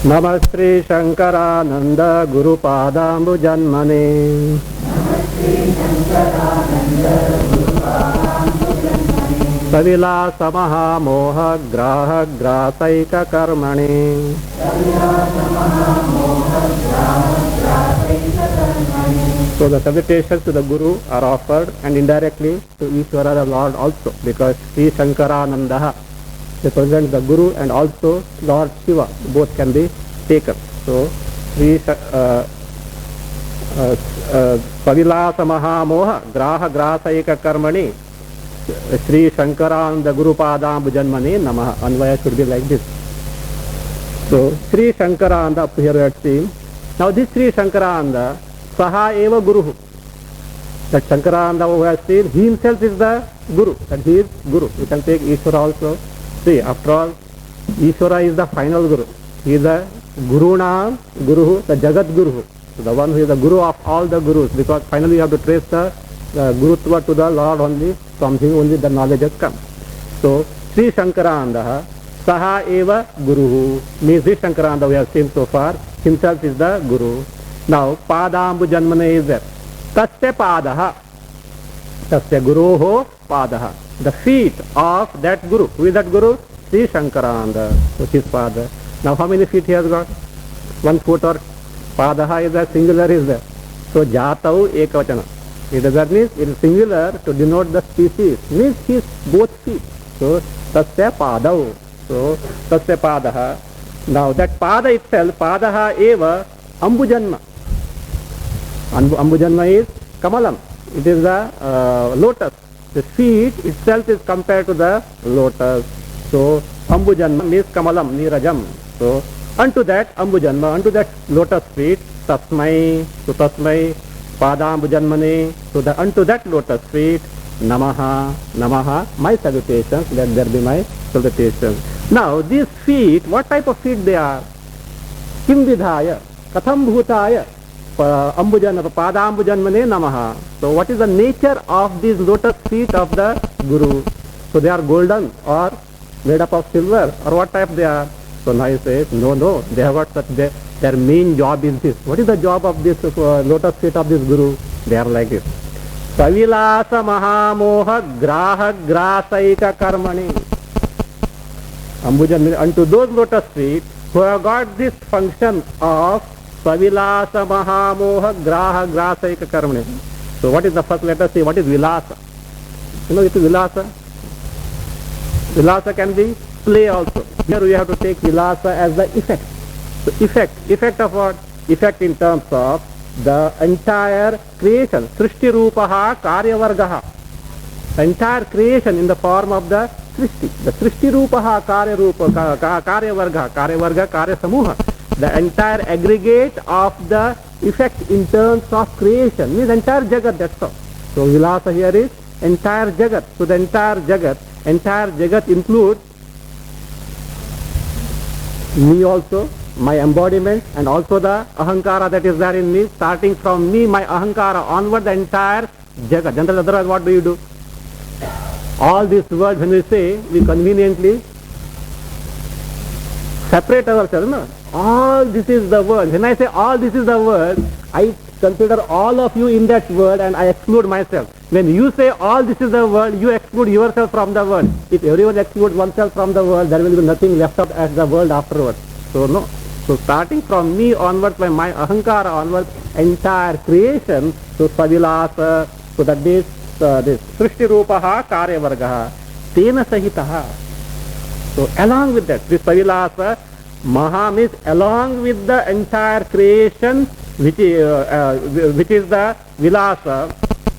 नमः श्री शंकरानंद गुरुपादाम्बुजन्मने सविलास महामोह ग्राह ग्रासैक कर्मणे So the salutations to the Guru are offered and indirectly to Ishvara the Lord also, because Sri Shankarananda represents the Guru and also Lord Shiva, both can be taken. So Sri Pavilasa Mahamoha Graha Grasaika Karmani Sri Shankarananda Guru Padam Bhujanmane Namaha. Anvaya should be like this. So Sri Shankarananda, up here we are seeing. Now this Sri Shankarananda Saha eva Guru. That Shankarananda who has seen, he himself is the Guru, that he is Guru. You can take Ishvara also. See, after all, Ishvara is the final Guru. He is the Guruna Guru, the Jagat Guru. So the one who is the Guru of all the Gurus, because finally you have to trace the Gurutva to the Lord only, from him only the knowledge has come. So, Sri Shankarananda Saha eva Guru, means Sri Shankarananda we have seen so far, himself is the Guru. Now, Padambu Janmane is there. Tasya Padaha. Tasya Guruho Padaha. The feet of that Guru. Who is that Guru? Sri Shankarananda, which is father. Now, how many feet he has got? 1 foot, or Padaha is there, singular is there. So, Jatau Ekavachana. That means it is singular to denote the species. Means his both feet. So, Tasya Padau. So, Tasya Padaha. Now, that Pada itself, Padaha eva Ambujanma. Ambujanma is Kamalam. It is the lotus. The feet itself is compared to the lotus. So, Ambujanma means Kamalam, Nirajam. So, unto that Ambujanma, unto that lotus feet, Tasmai, so Tasmai, Padambujanmane, so the unto that lotus feet, Namaha, Namaha, my salutations, let there be my salutations. Now, these feet, what type of feet they are? Kim vidhaya, katham bhutaya, Padambujanmane Namaha. So, what is the nature of these lotus feet of the Guru? So, they are golden or made up of silver, or what type they are? So, now he says, no, they have got such, their main job is this. What is the job of this lotus feet of this Guru? They are like this. Savilasa Mahamoha Graha Grasaika Karmani. Ambujan, unto those lotus feet who have got this function of Savilasa Mahamoha Graha Grasaika Karmani. So what is the first letter? Say, what is Vilasa? You know, it is Vilasa. Vilasa can be play also. Here we have to take Vilasa as the effect. So effect of what? Effect in terms of the entire creation. Srishti Rupaha Karya Vargaha. The entire creation in the form of the Srishti. The Srishti Rupaha Karya Varga, Karya Samuha. The entire aggregate of the effect in terms of creation means entire Jagat, that's all. So Vilasa here is entire Jagat. So the entire Jagat includes me also, my embodiment, and also the Ahankara that is there in me. Starting from me, my Ahankara, onward the entire Jagat. Generally, otherwise what do? All these words, when we say, we conveniently separate ourselves. No? All this is the world. When I say all this is the world, I consider all of you in that world and I exclude myself. When you say all this is the world, you exclude yourself from the world. If everyone excludes oneself from the world, there will be nothing left out as the world afterwards. So no. So starting from me onwards, by my Ahankara onwards, entire creation, so Savilasa, so that this Srishti Rupaha Karya Vargaha, Tena Sahitaha. So along with that, this Savilasa, Maha means along with the entire creation, which is the Vilasa,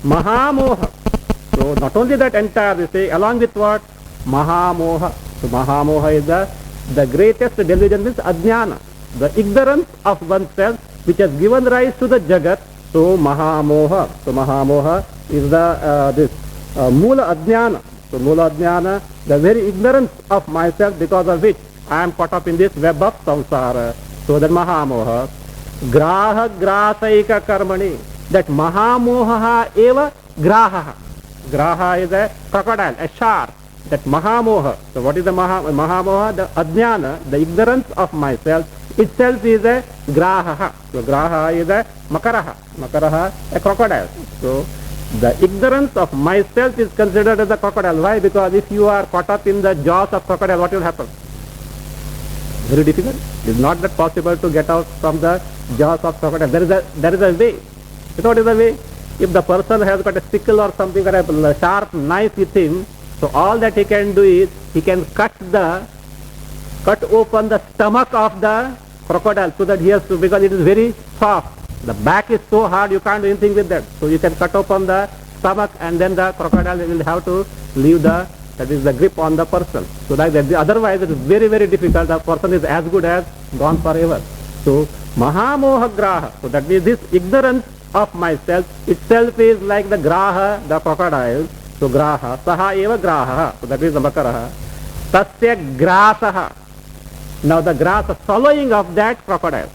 Mahamoha. So not only that entire, we say, along with what? Mahamoha. So Mahamoha is the greatest delusion, means Ajnana, the ignorance of oneself, which has given rise to the Jagat. So Mahamoha. So Mahamoha is this Mula Ajnana. So Mula Ajnana, the very ignorance of myself, because of which I am caught up in this web of samsara. So that Mahamoha. Graha Grasaika Karmani. That Mahamoha eva Graha. Graha is a crocodile, a shark. That Mahamoha. So what is the Mahamoha? The Ajnana, the ignorance of myself, itself is a graha. So graha is a makaraha. Makaraha, a crocodile. So the ignorance of myself is considered as a crocodile. Why? Because if you are caught up in the jaws of crocodile, what will happen? Very difficult. It is not that possible to get out from the jaws of crocodile. There is a way. You know what is the way? If the person has got a sickle or something or a sharp knife with him, so all that he can do is he can cut open the stomach of the crocodile so that he has to, because it is very soft. The back is so hard you can't do anything with that. So you can cut open the stomach and then the crocodile will have to leave the grip on the person. So like that. Otherwise it is very, very difficult. The person is as good as gone forever. So Mahamoha Graha. So that means this ignorance of myself itself is like the Graha, the crocodile. So Graha, Saha eva Graha. So that is the Makaraha. Tasya Grasaha. Now the grass, swallowing of that crocodile.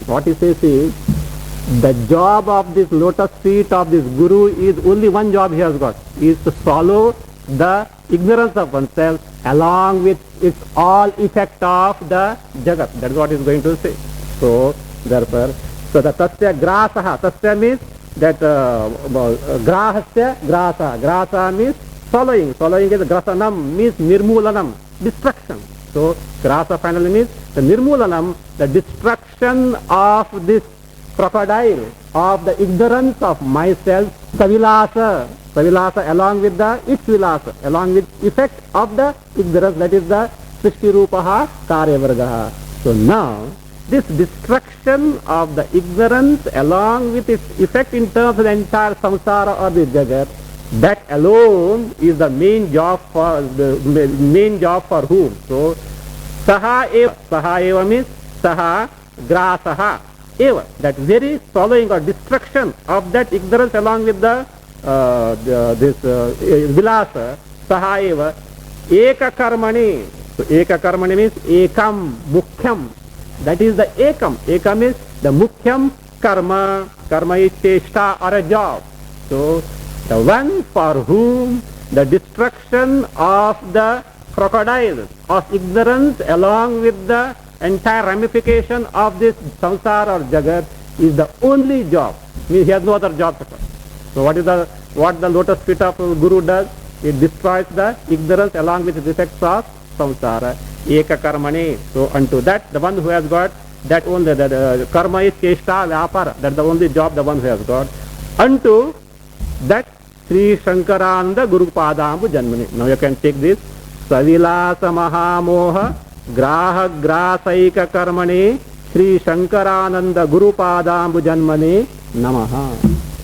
What he says is, the job of this lotus feet of this Guru is only one job he has got, is to swallow the ignorance of oneself along with its all effect of the Jagat. That is what he is going to say. So therefore, so the Tasya Grasaha, Tasya means that Grahasya Grasa. Grasa means swallowing. Swallowing is Grasanam, means Nirmulanam, destruction. So Grasa finally means the Nirmulanam, the destruction of this crocodile, of the ignorance of myself, Savilasa. Savilasa along with its vilasa, along with effect of the ignorance, that is the Srishti Rupaha Karyavargaha. So now, this destruction of the ignorance along with its effect in terms of the entire samsara or the Jagat, that alone is the main job for whom? So Saha eva means Saha Grasaha eva. That very swallowing or destruction of that ignorance along with this vilasa, Saha eva Eka Karmani. So Eka Karmani means Ekam Mukhyam. That is the Ekam. Ekam is the Mukhyam Karma. Karma is Cheshta or a job. So the one for whom the destruction of the crocodile, of ignorance along with the entire ramification of this samsara or jagat is the only job. Means he has no other job to do. So what the lotus feet of Guru does? It destroys the ignorance along with the effects of samsara. Eka karmane. So unto that, the one who has got that only, the karma is cheshta vyapara. That's the only job the one who has got. Unto that Sri Shankarananda Guru Padambu Janmani. Now you can take this. Savilasa Mahamoha Graha Grasaika Karmane Sri Shankarananda Guru Padambu Janmane Namaha.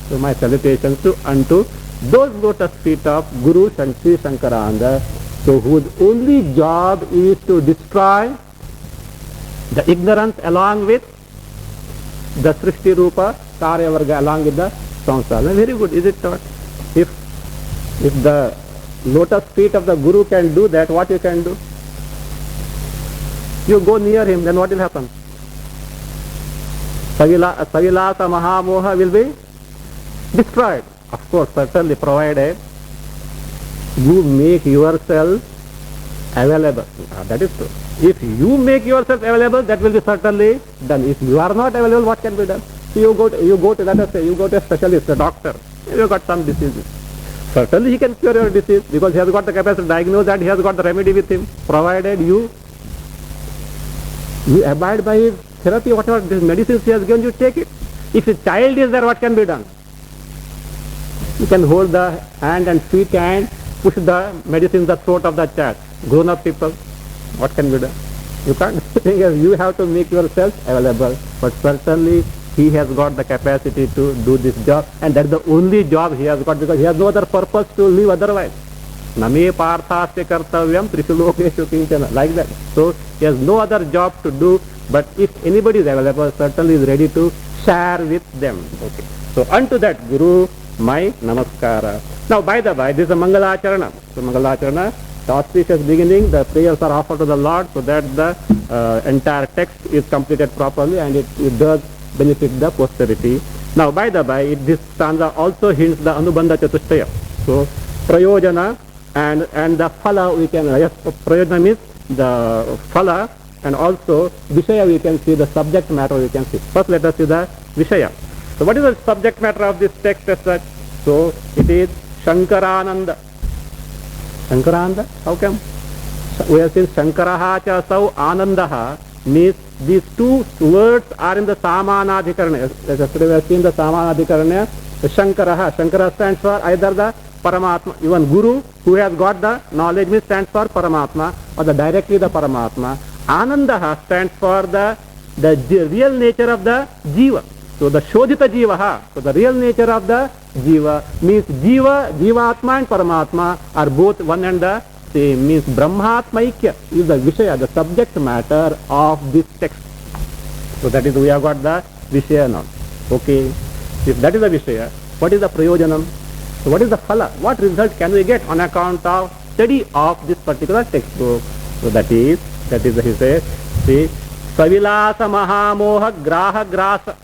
So my salutations unto those lotus feet of Guru Sri Shankarananda, so whose only job is to destroy the ignorance along with the Srishti Rupa Karyavarga, along with the samsara. Very good, is it not? If the lotus feet of the Guru can do that, what you can do? You go near him, then what will happen? Savilasa Mahamoha will be destroyed. Of course, certainly provided you make yourself available. That is true. If you make yourself available, that will be certainly done. If you are not available, what can be done? So you go to let us say, you go to a specialist, a doctor. You got some diseases. Certainly he can cure your disease because he has got the capacity to diagnose and he has got the remedy with him, provided you abide by his therapy, whatever medicines he has given, you take it. If a child is there, what can be done? You can hold the hand and feet and push the medicine in the throat of the child. Grown up people, what can be done? You can't. You have to make yourself available. But certainly he has got the capacity to do this job, and that's the only job he has got, because he has no other purpose to live otherwise. Name parthasya kartavyam trishlokeshu kinchana, like that. So he has no other job to do, but if anybody is available, certainly is ready to share with them. Okay. So unto that Guru, my namaskara. Now by the by, this is a Mangalacharana. So Mangalacharana, the auspicious beginning, the prayers are offered to the Lord so that the entire text is completed properly and it does benefit the posterity. Now by the by, this stanza also hints the Anubandha Chatushtaya. So Prayojana and the Phala we can, yes, Prayojana means the Phala and also Vishaya we can see, the subject matter we can see. First let us see the Vishaya. So what is the subject matter of this text as such? So it is Shankarananda. Shankarananda? How come? We have seen Shankaraha cha sau Anandaha means these two words are in the Samanadhikarana. As yesterday we have seen the Samanadhikarana. Shankaraha. Shankara stands for either the Paramatma. Even Guru who has got the knowledge means stands for Paramatma or directly the Paramatma. Anandaha stands for the real nature of the Jiva. So the Shodhita Jivaha. So the real nature of the Jiva means Jiva, Jivatma and Paramatma are both one and the same. Means Brahmatmaikya is the Vishaya, the subject matter of this text. So that is, we have got the Vishaya now. Okay. If that is the Vishaya, what is the Prayojanam? So what is the Phala? What result can we get on account of study of this particular textbook? So that is the, he says, see, Savilasa Mahamoha Graha Grasa.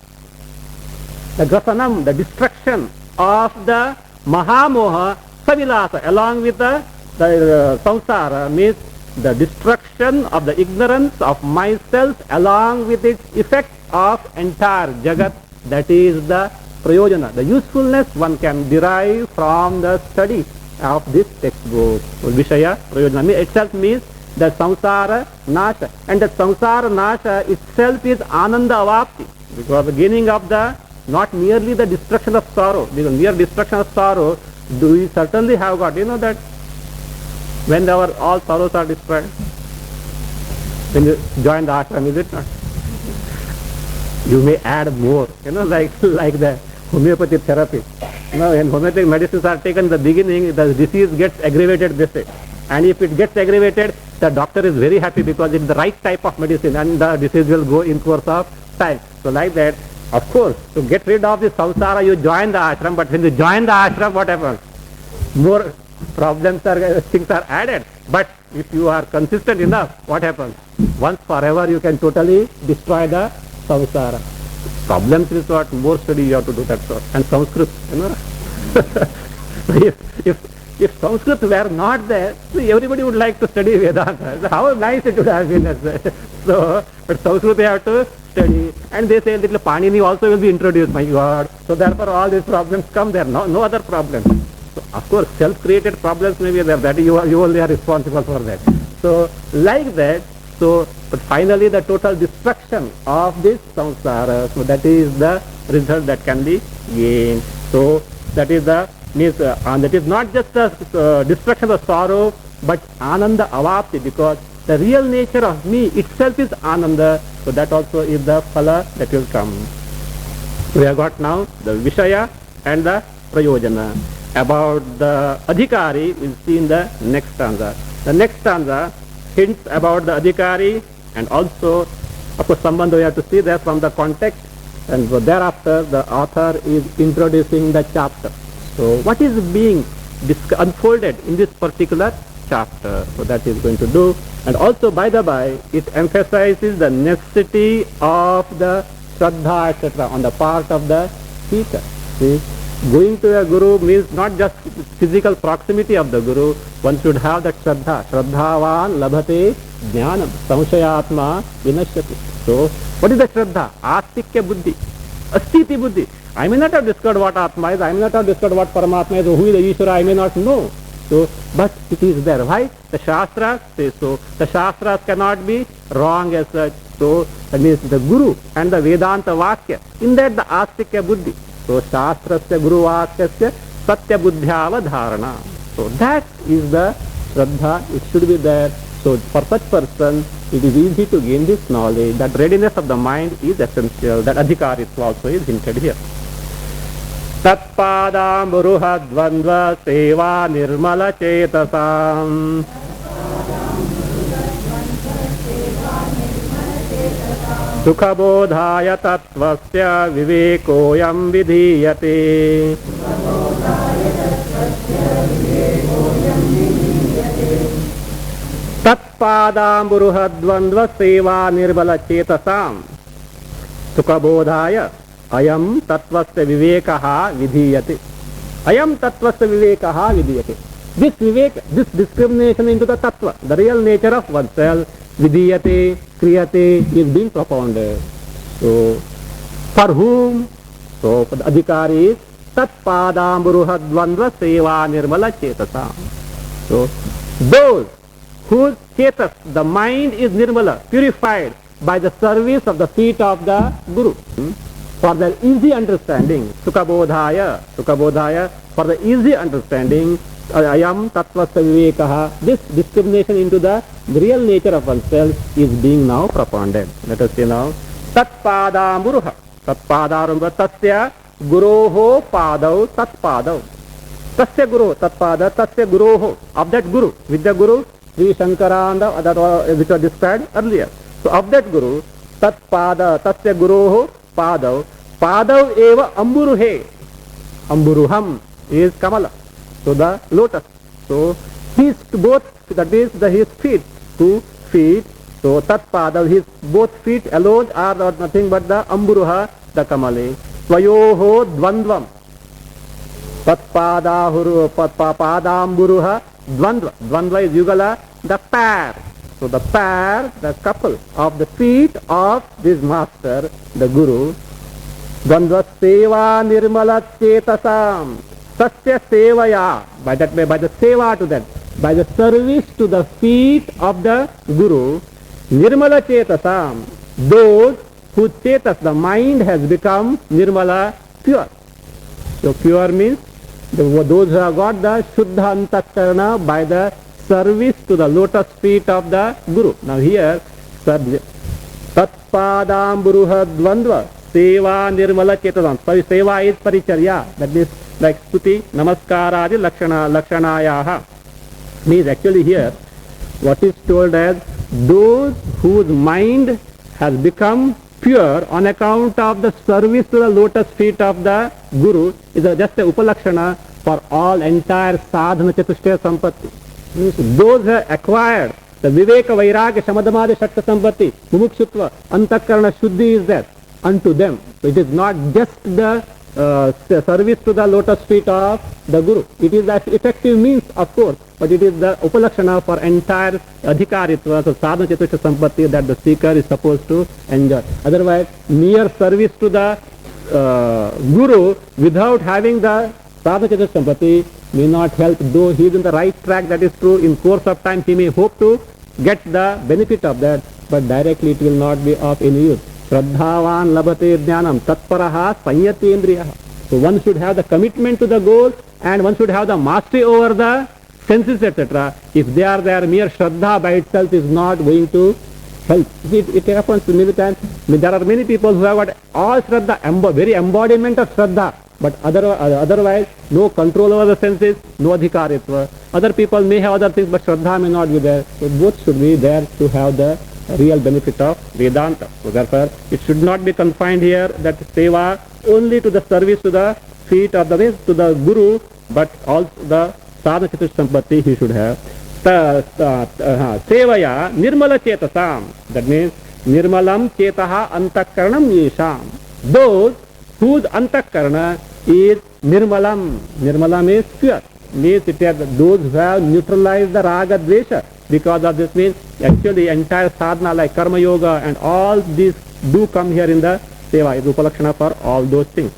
The Grasanam, the destruction of the Mahamoha Savilasa, along with the Samsara, means the destruction of the ignorance of myself along with its effect of entire Jagat. That is the Prayojana, the usefulness one can derive from the study of this textbook. Vishaya Prayojana itself means the Samsara Nasha, and the Samsara Nasha itself is Ananda Avapti, because the gaining of the, not merely the destruction of sorrow, because mere destruction of sorrow, do we certainly have got, that when our all sorrows are destroyed, when you join the ashram, is it not? You may add more, like the homeopathic therapy. When homeopathic medicines are taken in the beginning, the disease gets aggravated, they say. And if it gets aggravated, the doctor is very happy because it's the right type of medicine and the disease will go in course of time. So like that, of course, to get rid of the samsara, you join the ashram, but when you join the ashram, what happens? More problems things are added. But if you are consistent enough, what happens? Once forever you can totally destroy the samsara. Problems is what? More study you have to do, that sort. And Sanskrit, if Sanskrit were not there, everybody would like to study Vedanta. How nice it would have been. So, but Sanskrit they have to study. And they say little Panini also will be introduced, my God. So therefore all these problems come there, no other problems. So of course self-created problems may be there, that you only are responsible for that. So like that, so but finally the total destruction of this samsara, so that is the result that can be gained. So that is the means, that is not just the destruction of sorrow, but Ananda Avapti, because the real nature of me itself is Ananda. So that also is the Phala that will come. We have got now the Vishaya and the Prayojana. About the Adhikari, we'll see in the next stanza. The next stanza hints about the Adhikari, and also, of course, Sambandha we have to see there from the context, and thereafter the author is introducing the chapter. So what is being unfolded in this particular chapter? So that is going to do. And also, by the by, it emphasizes the necessity of the Shraddha, etc. on the part of the speaker. See, going to a Guru means not just physical proximity of the Guru, one should have that Shraddha. Shraddhavan labhate jnanam samshayatma vinashyati. So, what is the Shraddha? Astikya buddhi, astiti buddhi. I may not have discovered what Atma is, I may not have discovered what Paramatma is, or who is the Ishvara, I may not know. So, but it is there. Why? The Shastras say so. The Shastras cannot be wrong as such. So, that means the Guru and the Vedanta Vakya, in that the Astikya buddhi. So, Shastrasya Guru Vakyasya Satya Buddhyava Dharana. So, that is the Shraddha, it should be there. So, for such person, it is easy to gain this knowledge. That readiness of the mind is essential. That Adhikaritva also is hinted here. Tatpada Muruha Dvandva Seva Nirmala Chetasam. Sukhabodhaya Tattvasya Vivekoyam Vidhiyate. Tatpada Muruha Dvandva Seva Nirmala Chetasam. Sukhabodhaya Ayam tattvasya vivekaha vidhiyate. Ayam tattvasya vivekaha vidhiyate. This vivek, this discrimination into the tattva, the real nature of oneself, vidiyate, kriyate is being propounded. So, for whom? So, for the adhikari is tat padamburuha dvandva seva nirmala chetasam. So, those whose chetas, the mind is nirmala, purified by the service of the feet of the Guru. For the easy understanding, Sukhabodhaya, for the easy understanding, ayam tattvasya vivekaha, this discrimination into the real nature of oneself is being now propounded. Let us see now. Tatpadamuruha, tasya guroho padau tatpadau. Tasya guru, tatpada, tasya guroho, of that guru, with the guru, Sri Shankaranda, which was described earlier. So of that guru, tatpada, tasya guroho padau, padau eva amburuhe, amburuham is Kamala, so the lotus. So his both, that is his feet, 2 feet, so tatpada, his both feet alone are nothing but the amburuha, the Kamale. Svayoho dvandvam, padamburuha dvandva, dvandva is yugala, the pair. So the pair, the couple of the feet of this master, the Guru, dvandva seva nirmala chetasam, tasya sevaya, by the seva to that, by the service to the feet of the Guru, nirmala chetasam, those whose chetas, the mind has become nirmala, pure. So pure means those who have got the Shuddha Antakarana by the service to the lotus feet of the Guru. Now here, Tatpadamburuha Dvandva Seva Nirmala Chetasam. Seva is Paricharya, that is like Stuti, Namaskara, Lakshanayaha. Means actually here, what is told as those whose mind has become pure on account of the service to the lotus feet of the Guru is just a upalakshana for all entire sadhana chatushya sampatti. Those who have acquired the viveka vairagya shamadamadi shakta sampatti, mumukshutva, antakarana shuddhi is there unto them. So it is not just the service to the lotus feet of the Guru. It is the effective means, of course, but it is the upalakshana for entire adhikaritva, so sadhana chatushya sampatti that the seeker is supposed to enjoy. Otherwise, mere service to the Guru without having the sadhana chatushya sampatti may not help, though he is in the right track, that is true. In course of time he may hope to get the benefit of that, but directly it will not be of any use. Shraddhavan labhate jnanam tatparaha sanyatendriyaha. So one should have the commitment to the goal and one should have the mastery over the senses, etc. If they are there, mere Shraddha by itself is not going to help. It happens many times. There are many people who have got all Shraddha, very embodiment of Shraddha, but otherwise no control over the senses, no adhikaritva. Other people may have other things, but Shraddha may not be there. So both should be there to have the real benefit of Vedanta. So therefore, it should not be confined here that seva only to the service to the feet of the to the Guru, but also the sadhana chatushya sampatti he should have. Sevaya nirmala chetasam. That means nirmalam chetaha antakaranam yesham. Those whose antakarana is nirmalam. Nirmalam is pure. Means it has those who have neutralized the raga dvesha. Because of this means actually entire sadhana like karma yoga and all these do come here in the seva, is upalakshana for all those things.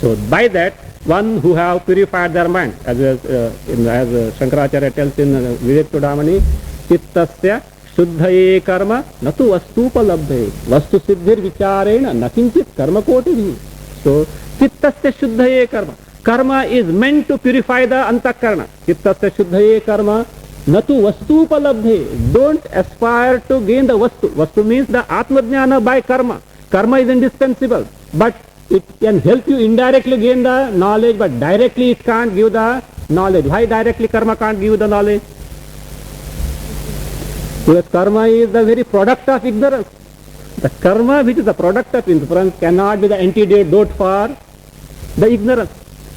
So by that, one who have purified their mind, as Shankaracharya tells in Vivek Chudamani, Chittasya Shuddhaye karma natu vastupalabdhe vastu siddhir vicharena nakinchit karma kotihi. So Chittasya Shuddhaye karma. Karma is meant to purify the antakarana. Chittasya Shuddhaye karma natu vastupalabdhe. Don't aspire to gain the vastu. Vastu means the atmajnana by karma. Karma is indispensable, but it can help you indirectly gain the knowledge, but directly it can't give the knowledge. Why directly karma can't give the knowledge? Because karma is the very product of ignorance. The karma which is the product of ignorance cannot be the antidote for the ignorance.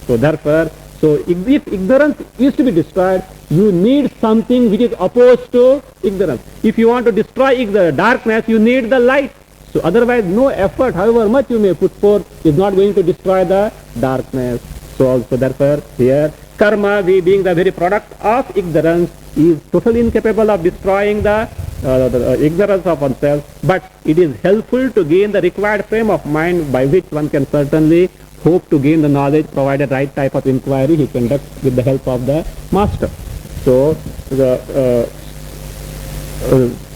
So therefore, if ignorance is to be destroyed, you need something which is opposed to ignorance. If you want to destroy the darkness, you need the light. So otherwise, no effort, however much you may put forth, is not going to destroy the darkness. So also therefore, here, karma, being the very product of ignorance, is totally incapable of destroying the ignorance of oneself, but it is helpful to gain the required frame of mind by which one can certainly hope to gain the knowledge, provided right type of inquiry he conducts with the help of the master. So the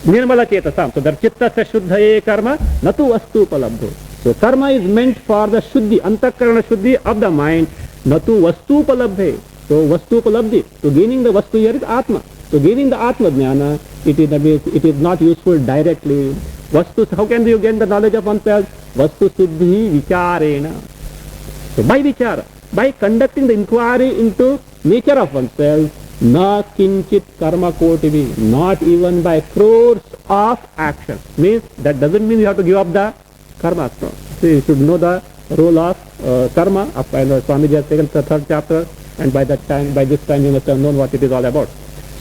nirmala chetasam, so the chittasya shuddhaye karma natu vastu upalabdho. So karma is meant for the shuddhi, antakarana shuddhi of the mind, natu vastu upalabdhe. So vastu upalabdhi, so gaining the vastu here is atma. So gaining the atma jnana, it is not useful directly. Vastu, how can you gain the knowledge of oneself? Vastu siddhi vicharena. So by vichara, by conducting the inquiry into nature of oneself, na kinchit karma kotivi, not even by crores of action. Means that doesn't mean you have to give up the karma. So you should know the role of karma. Swamiji has taken the third chapter, and by this time you must have known what it is all about.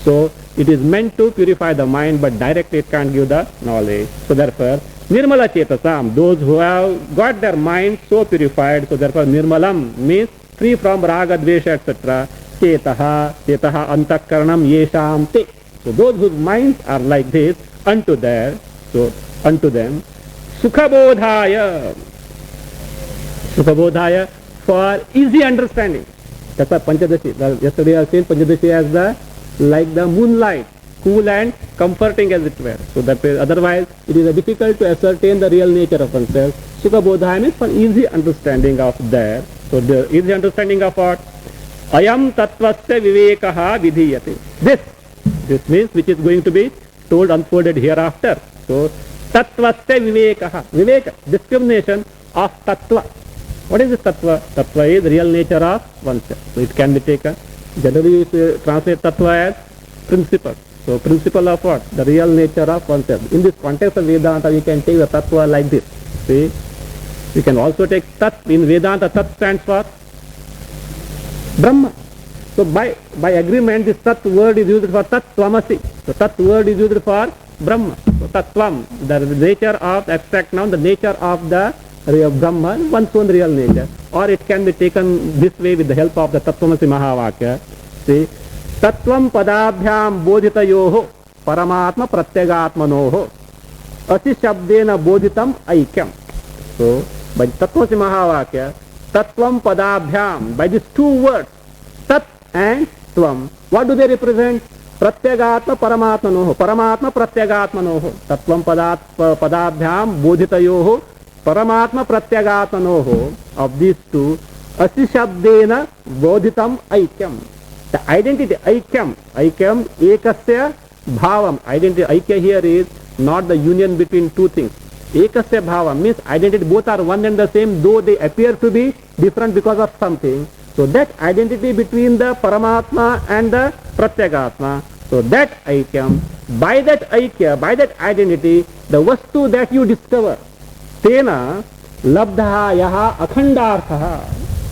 So it is meant to purify the mind, but directly it can't give the knowledge. So therefore, nirmala chetasam, those who have got their mind so purified, so therefore nirmalam means free from raga, dvesha, etc. Chetaha antakaranam yesham te. So those whose minds are like this, unto them, sukhabodhaya, for easy understanding. That's why Panchadashi, yesterday I was saying Panchadashi as like the moonlight, cool and comforting as it were. So that otherwise it is difficult to ascertain the real nature of oneself. Sukhabodhaya means for easy understanding of that. So the easy understanding of what? Ayam tattvasya vivekaha vidhiyate. This means which is going to be told, unfolded hereafter. So tattvasya vivekaha. Viveka, discrimination of tattva. What is this tattva? Tattva is the real nature of oneself. So it can be taken. Generally we translate tattva as principle. So principle of what? The real nature of oneself. In this context of Vedanta, we can take the tattva like this. See? We can also take tat. In Vedanta, tat stands for Brahma. So by agreement, this tat word is used for tat tvamasi. So tat word is used for Brahma. So tattvam, the nature of abstract noun, the nature of the real Brahma, one's own real nature. Or it can be taken this way with the help of the Tattvamasi Mahavakya. See, Tattvam padabhyam bodhitayoho paramatma pratyagatmanoho ati shabdena bodhitam aikyam. So, by Tattvamasi Mahavakya, Tattvam padabhyam, by these two words, Tat and Tvam, what do they represent? Pratyagatma paramatmanoho, paramatma pratyagatmanoho, Tattvam padabhyam bodhitayoho paramatma pratyagatmanoho, of these two, asi shabdena bodhitam aikyam. The identity aikyam ekasya bhavam. Identity aikya here is not the union between two things. Ekasya bhavam means identity both are one and the same, though they appear to be different because of something. So that identity between the paramatma and the pratyagatma, so that aikyam, by that aikya, by that identity, the vastu that you discover, tena labdha yaha akhandarthaha.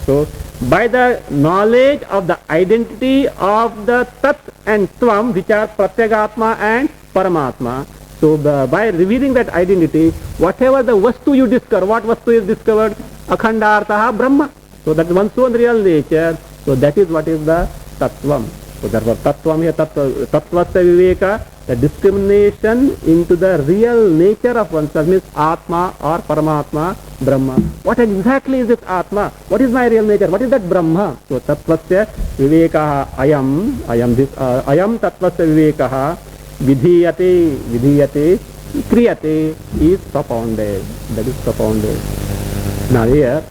So by the knowledge of the identity of the tat and tvam, which are pratyagatma and paramatma, so by revealing that identity, whatever the vastu you discover, what vastu is discovered? Akhandarthaha Brahma. So that is one's own real nature. So that is what is the tattvam. So therefore tattvam here, tattvasya viveka, the discrimination into the real nature of oneself means Atma or Paramatma, Brahma. What exactly is this Atma? What is my real nature? What is that Brahma? So tattvasya vivekaha ayam tattvasya vivekaha vidhiyate kriyate is propounded. That is propounded. Now here,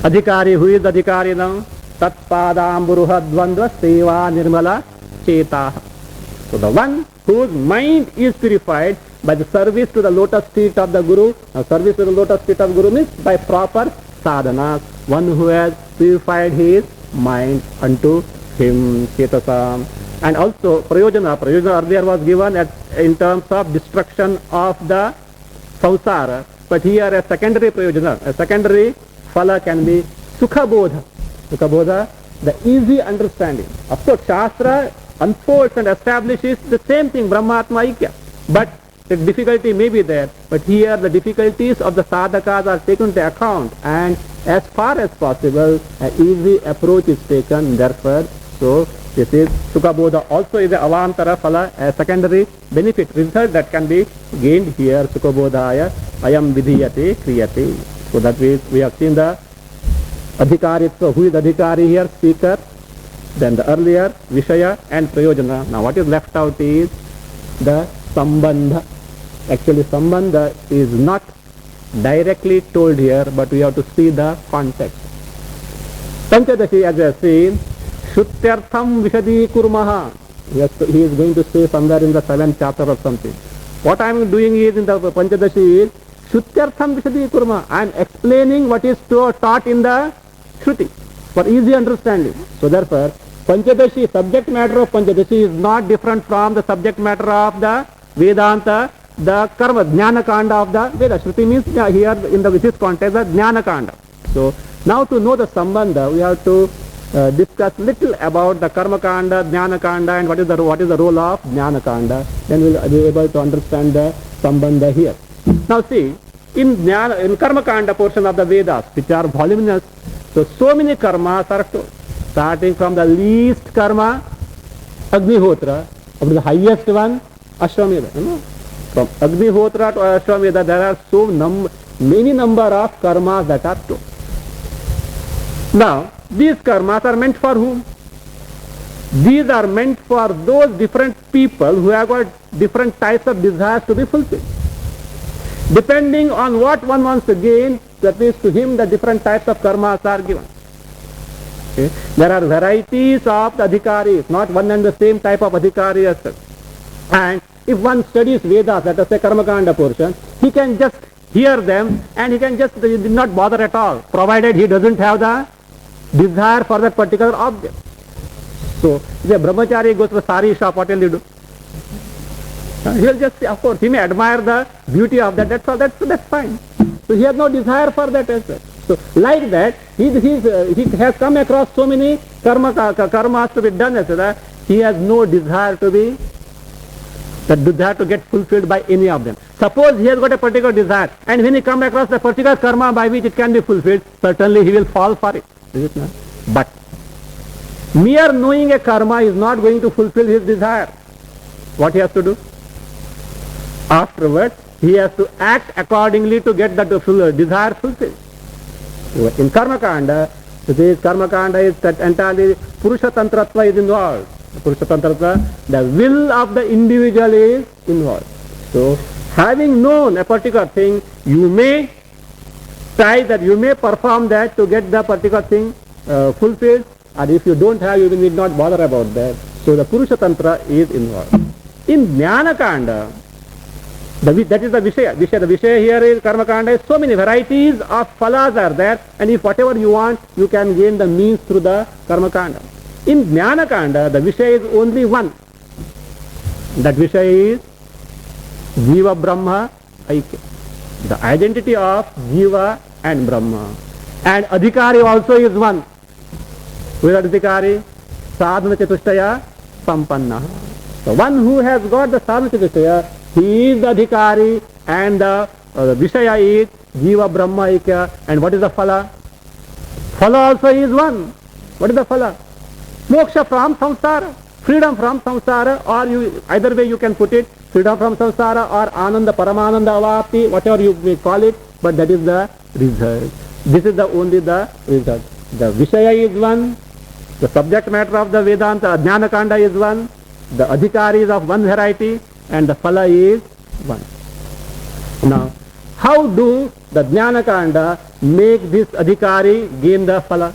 adhikari, who is the adhikari now? Tatpadamburuha dvandva seva nirmala cheta. So the one whose mind is purified by the service to the lotus feet of the Guru. Now service to the lotus feet of Guru means by proper sadhanas. One who has purified his mind unto him, Chetasam. And also prayojana earlier was given in terms of destruction of the samsara. But here a secondary prayojana, a secondary phala can be sukhabodha. Sukhabodha, the easy understanding. Of course, Shastra unfolds and establishes the same thing, Brahmatma Aikya. But the difficulty may be there. But here the difficulties of the sadhakas are taken into account, and as far as possible, an easy approach is taken. Therefore, so This is Sukhabodha also is a avantara phala, a secondary benefit, result that can be gained here. Sukhabodhaya ayam vidhiyate kriyate. So that we have seen the adhikaritva. Who is adhikari here? Speaker. Then the earlier Vishaya and Prayojana. Now what is left out is the Sambandha. Actually Sambandha is not directly told here, but we have to see the context. Panchadashi, as we have seen, Shutyartham Vishadi Kurmaha. He is going to say somewhere in the 7th chapter or something. What I am doing is in the Panchadashi is Shutyartham Vishadi Kurma. I am explaining what is taught in the Shruti for easy understanding. So therefore, Panchadashi, subject matter of Panchadashi is not different from the subject matter of the Vedanta, the Karma, Jnana Kanda of the Veda. Shruti means here in this context the Jnana Kanda. So now to know the Sambandha, we have to discuss little about the Karma Kanda, Jnana Kanda, and what is the role of Jnana Kanda. Then we will be able to understand the Sambandha here. Now see, in Karma Kanda portion of the Vedas, which are voluminous, so many karmas are told. Starting from the least karma, Agnihotra, up to the highest one, Ashwamedha. You know? From Agnihotra to Ashwamedha, there are many number of karmas that are told. Now, these karmas are meant for whom? These are meant for those different people who have got different types of desires to be fulfilled. Depending on what one wants to gain, that means to him the different types of karmas are given. Okay. There are varieties of the adhikaris, not one and the same type of adhikari as such. And if one studies Vedas, let us say Karma Kanda portion, he can just hear them and he can just not bother at all, provided he doesn't have the desire for that particular object. So, if a brahmachari goes to a sari shop, what will he do? He will just, of course, he may admire the beauty of that, that's all, that's fine. So he has no desire for that as well. So like that, he has come across so many karmas to be done as well, he has no desire to get fulfilled by any of them. Suppose he has got a particular desire, and when he comes across the particular karma by which it can be fulfilled, certainly he will fall for it. Is it not? But mere knowing a karma is not going to fulfill his desire. What he has to do? Afterwards, he has to act accordingly to get that desire fulfilled. In Karma Kanda, this Karma Kanda is that entirely Purusha Tantratva is involved. Purusha Tantratva, the will of the individual is involved. So, having known a particular thing, you may try that, you may perform that to get the particular thing fulfilled, and if you don't have, you need not bother about that. So, the Purusha Tantra is involved. In Jnana Kanda, that is the Vishaya. The Vishaya here is Karma Kanda. So many varieties of phalas are there, and if whatever you want, you can gain the means through the Karma Kanda. In Jnana Kanda, the Vishaya is only one. That Vishaya is Jiva Brahma Aikya. The identity of Jiva and Brahma. And Adhikari also is one. Who is Adhikari? Sadhana Chatushtaya Sampanna. So one who has got the Sadhana Chatushtaya, he is the Adhikari, and the Vishaya is Jiva Brahma Aikya. And what is the Phala? Phala also is one. What is the Phala? Moksha from samsara, freedom from samsara, or either way you can put it, freedom from samsara or Ananda, Paramananda Avapti, whatever you may call it, but that is the result. This is only the result. The Vishaya is one, the subject matter of the Vedanta, Jnana Kanda is one, the Adhikari is of one variety, and the Phala is one. Now, how do the Jnana Kanda make this Adhikari gain the Phala?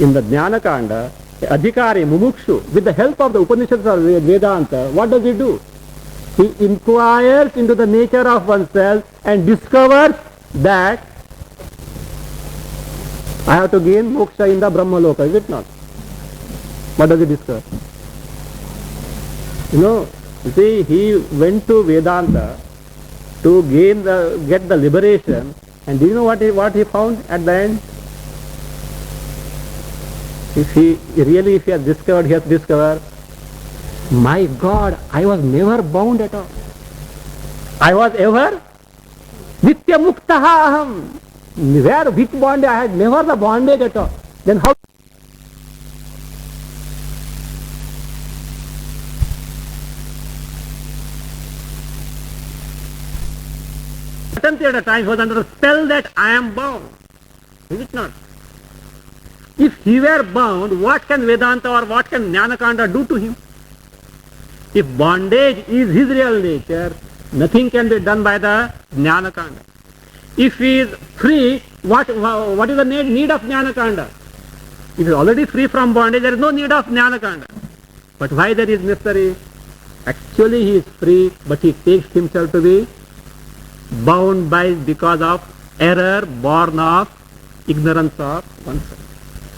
In the Jnana Kanda, the Adhikari, Mumukshu, with the help of the Upanishads or Vedanta, what does he do? He inquires into the nature of oneself and discovers that I have to gain moksha in the Brahma Loka, is it not? What does he discover? You see, he went to Vedanta to get the liberation, and do you know what he found at the end? If he has discovered, my God, I was never bound at all. I was ever Nitya Muktaha Aham. Which bondage? I had never the bondage at all. Then how? Certainty at a time he was under the spell that I am bound. Is it not? If he were bound, what can Vedanta or what can Jnanakanda do to him? If bondage is his real nature, nothing can be done by the Jnanakanda. If he is free, what is the need of Jnanakanda? If he is already free from bondage, there is no need of Jnanakanda. But why there is mystery? Actually he is free, but he takes himself to be bound by because of error born of ignorance of oneself.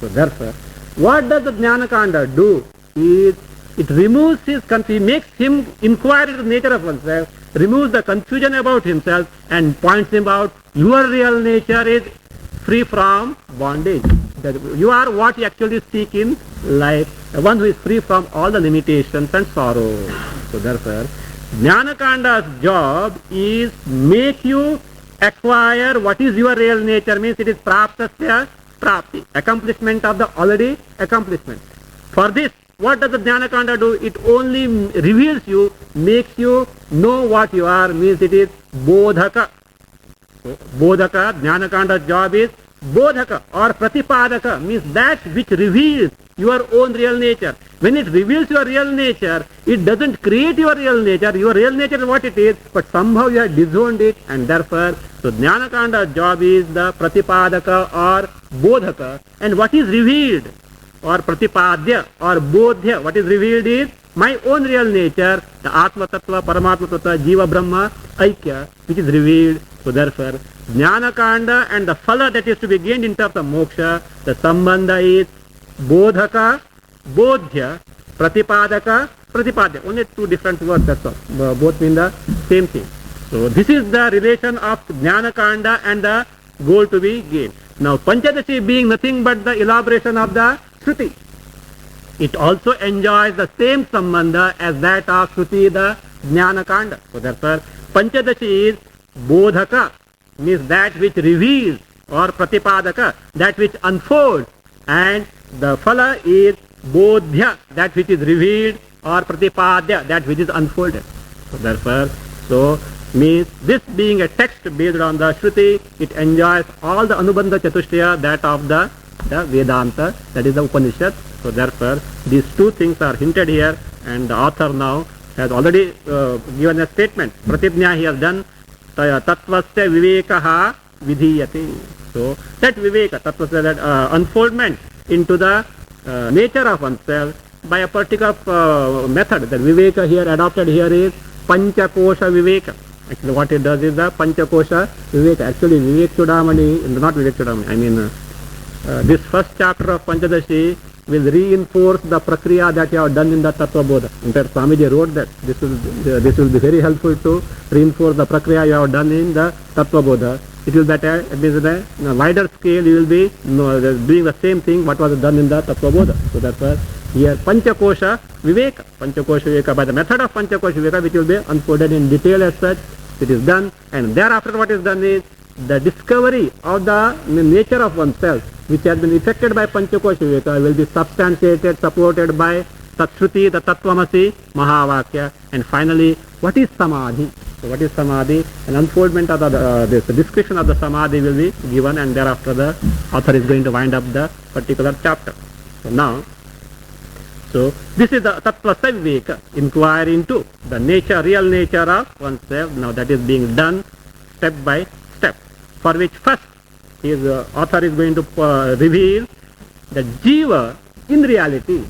So therefore, what does the Jnanakanda do? It removes his confusion, makes him inquire into the nature of oneself, removes the confusion about himself and points him out, your real nature is free from bondage. That you are what you actually seek in life, one who is free from all the limitations and sorrow. So therefore, Jnanakanda's job is make you acquire what is your real nature, means it is praptasya prapti, accomplishment of the already accomplishment. For this, what does the Jnanakanda do? It only reveals you, makes you know what you are, means it is bodhaka. So, bodhaka, Jnanakanda's job is bodhaka or pratipadaka, means that which reveals your own real nature. When it reveals your real nature, it doesn't create your real nature. Your real nature is what it is, but somehow you have disowned it, and therefore, so Jnanakanda's job is the pratipadaka or bodhaka, and what is revealed or pratipadya or bodhya, what is revealed is my own real nature, the Atma Tattva, Paramatma Tattva, Jiva Brahma, Aikya, which is revealed. So therefore, Jnanakanda and the phala that is to be gained in terms of moksha, the sambandha is bodhaka, bodhya, pratipadaka, pratipadya. Only two different words, that's all. Both mean the same thing. So this is the relation of Jnanakanda and the goal to be gained. Now Panchadashi being nothing but the elaboration of the Shruti, it also enjoys the same sambandha as that of Shruti, the Jnanakanda. So therefore, Panchadashi is bodhaka, means that which reveals, or pratipadaka, that which unfolds, and the phala is bodhya, that which is revealed, or pratipadya, that which is unfolded. So therefore, so means this being a text based on the Shruti, it enjoys all the Anubandha Chatushtaya, that of the Vedanta, that is the Upanishad. So therefore, these two things are hinted here, and the author now has already given a statement. Pratijna he has done, tattvasya vivekaha vidhiyate. So that viveka, tattvasya, that unfoldment into the nature of oneself by a particular method. The viveka here adopted here is panchakosha viveka. Actually what it does is the panchakosha viveka. Actually Vivek Chudamani, not Vivek Chudamani, I mean this first chapter of Panchadashi will reinforce the prakriya that you have done in the Tattva Bodha. In fact, Swamiji wrote that this will be very helpful to reinforce the prakriya you have done in the Tattva Bodha. It will be better, it means in a wider scale you will be doing the same thing what was done in the Tattva Bodha. So therefore, here Panchakosha Viveka, by the method of Panchakosha Viveka, which will be unfolded in detail as such, it is done, and thereafter what is done is the discovery of the nature of oneself, which has been effected by Panchakosha Viveka, will be substantiated, supported by Tatshruti, the Tattvamasi, Mahavakya, and finally, what is Samadhi? So what is Samadhi? An unfoldment of the description of the Samadhi will be given, and thereafter the author is going to wind up the particular chapter. So now, so this is the Tattvasya Viveka, inquiry into the nature, real nature of oneself. Now that is being done step by step, for which first his author is going to reveal that Jiva in reality,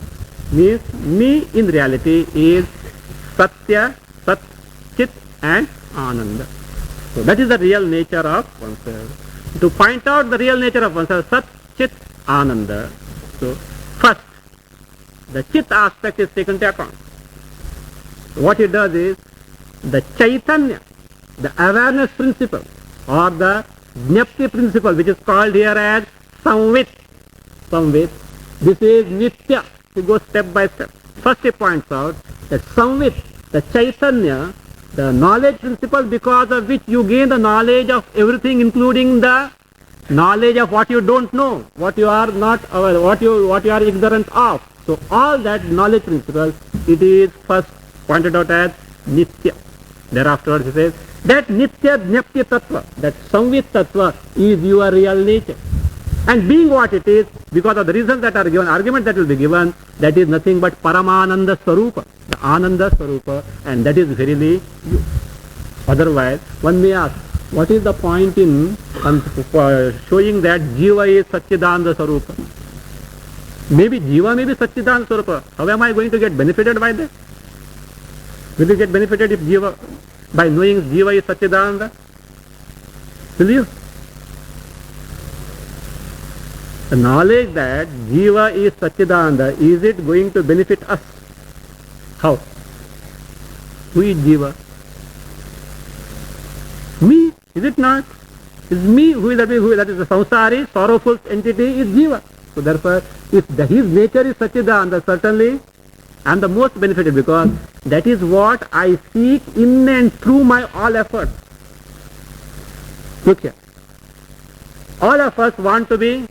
means me in reality, is Satya, Sat, Chit and Ananda. So that is the real nature of oneself. To point out the real nature of oneself, Sat, Chit, Ananda. So first, the Chit aspect is taken to account. What it does is, the Chaitanya, the awareness principle, or the Jnapti principle, which is called here as Samvit. This is Nitya. We go step by step. First he points out that Samvit, the Chaitanya, the knowledge principle because of which you gain the knowledge of everything, including the knowledge of what you don't know, what you are not aware, what you are ignorant of. So all that knowledge principles, it is first pointed out as nitya. Thereafter he says that nitya jnapti tattva, that samvit tattva is your real nature. And being what it is, because of the reasons that are given, argument that will be given, that is nothing but Paramananda Swarupa, the Ananda Swarupa, and that is verily you. Otherwise, one may ask, what is the point in showing that Jiva is Satchidananda Swarupa? Maybe Jiva may be Satchidananda Swarupa. How am I going to get benefited by that? Will you get benefited if Jiva, by knowing Jiva is Satchidananda? Will you? The knowledge that Jiva is Satchidananda, is it going to benefit us? How? Who is Jiva? Me, is it not? Is me who is that is the samsari, sorrowful entity is Jiva. So therefore, if his nature is Satchidananda, certainly I am the most benefited, because that is what I seek in and through my all effort. Look here. All of us want to be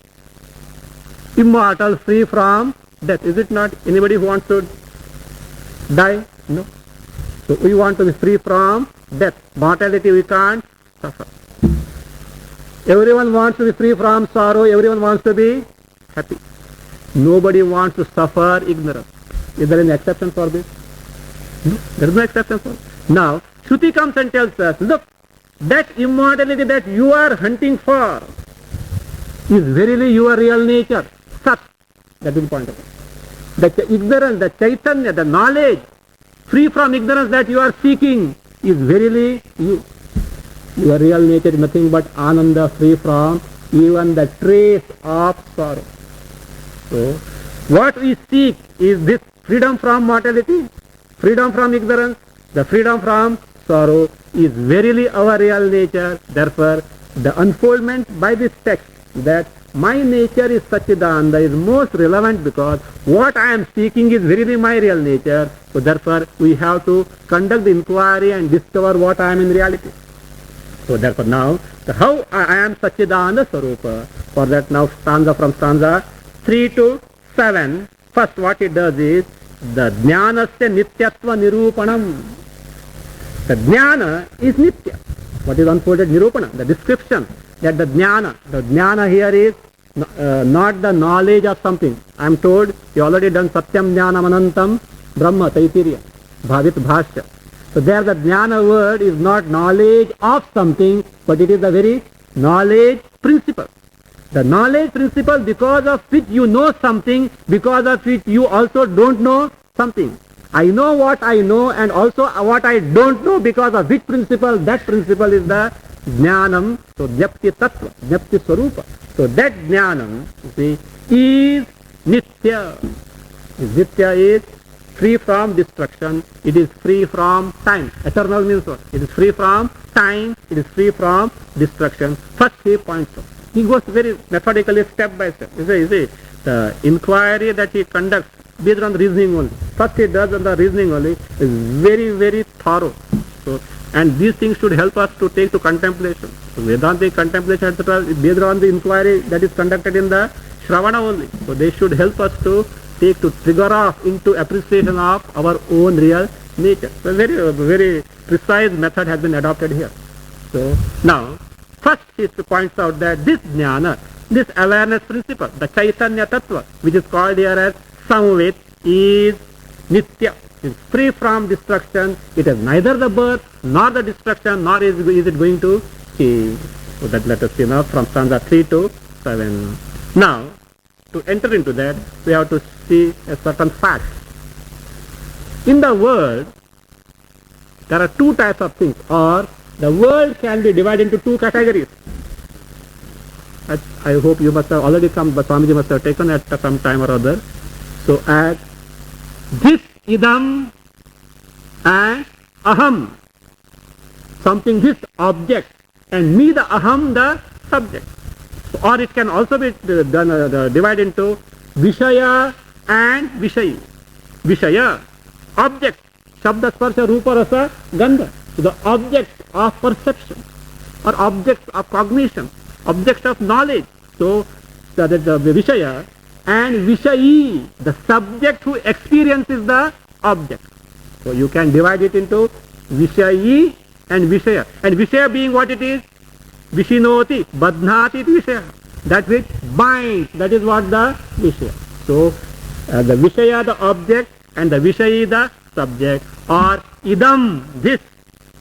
immortal, free from death. Is it not? Anybody who wants to die? No. So we want to be free from death. Mortality we can't suffer. Everyone wants to be free from sorrow. Everyone wants to be happy. Nobody wants to suffer ignorance. Is there any exception for this? No, there is no exception for this. Now, Shruti comes and tells us, look, that immortality that you are hunting for is verily your real nature. Sat. That is the point of it. The ignorance, the chaitanya, the knowledge, free from ignorance that you are seeking is verily you. Your real nature is nothing but ananda, free from even the trace of sorrow. So, what we seek is this freedom from mortality, freedom from ignorance, the freedom from sorrow is verily our real nature. Therefore, the unfoldment by this text that my nature is Satchidananda is most relevant, because what I am seeking is verily my real nature. So therefore, we have to conduct the inquiry and discover what I am in reality. So therefore now, how I am Satchidananda Swarupa. For that now from stanza 3 to 7, first what it does is the jnanasya nityatva nirupanam. The jnana is nitya. What is unfolded nirupana? The description that the jnana here is not the knowledge of something. I am told you already done Satyam Jnanam Anantam Brahma Taittiriya Bhavit Bhashya. So there the jnana word is not knowledge of something, but it is the very knowledge principle. The knowledge principle because of which you know something, because of which you also don't know something. I know what I know and also what I don't know, because of which principle? That principle is the jnanam. So jnapti tattva, jnapti swarupa. So that jnanam, you see, is nitya. Nitya is free from destruction. It is free from time. Eternal means what? It is free from time. It is free from destruction. First he points out. He goes very methodically, step by step. You see, the inquiry that he conducts based on reasoning only. First he does on the reasoning only is very, very thorough. So, and these things should help us to take to contemplation. So Vedantic contemplation, etc., is based on the inquiry that is conducted in the Shravana only. So they should help us to take to trigger off into appreciation of our own real nature. So very, very precise method has been adopted here. So now, first he points out that this jnana, this awareness principle, the Chaitanya Tattva, which is called here as Samvit, is nitya, is free from destruction. It has neither the birth nor the destruction, nor is it going to change. So that let us see now from stanza 3 to 7. Now, to enter into that, we have to see a certain fact. In the world, there are two types of things, or the world can be divided into two categories. I hope you must have already come, but Swamiji must have taken at some time or other. So as this idam and aham, something this object, and me the aham the subject. So, or it can also be done, divided into vishaya and vishayi. Vishaya, object, shabda, sparsha, rupa, rasa, gandha. So the object of perception or object of cognition. objects of knowledge. So the Vishaya and Vishayi, the subject who experiences the object. So you can divide it into Vishayi and Vishaya. And Vishaya being what it is? Vishinoti, Badhnati Vishaya. That which binds, that is what the Vishaya. So the Vishaya, the object, and the Vishayi, the subject, or idam, this,